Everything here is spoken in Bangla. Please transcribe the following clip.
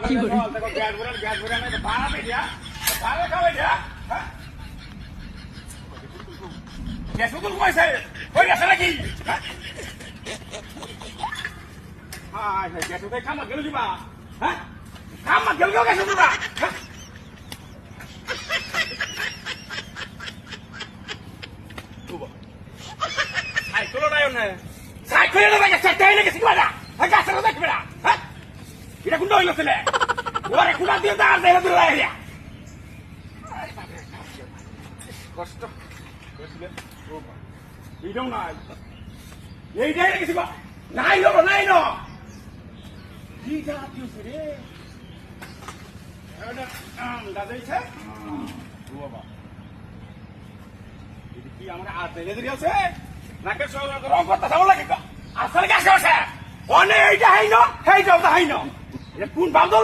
কি করে গ্যাস ভরা না ভাড়া পে দিয়া ভাড়া খাবে দিয়া গ্যাস কত কইছে কই গেছে নাকি হ্যাঁ গ্যাস তো খামা গেল দিবা হ্যাঁ খামা গেল গ্যাস দিবা সাইকেল নাই না সাইকেল না গ্যাস চাই না কিছু না গ্যাস না দেখবে না হ্যাঁ এটা কোন হইলো ছেলে ওরে কোন দিয়ে দাঁড় দেবে দূর আইয়া কষ্ট কইছিলে ও বাবা এইটাও নাই এইটাই কিছু নাই লো নাই নো কি যা দিও রে এটা দাদাইছে ও বাবা এটা কি আমরা আর দেলে দিই আছে নাকে সব রং করতে যাবো লাগে আসলে গ্যাস আছে অনে এইটা হাইনো হেইটাও তো হাইনো এটা কোন বান্দর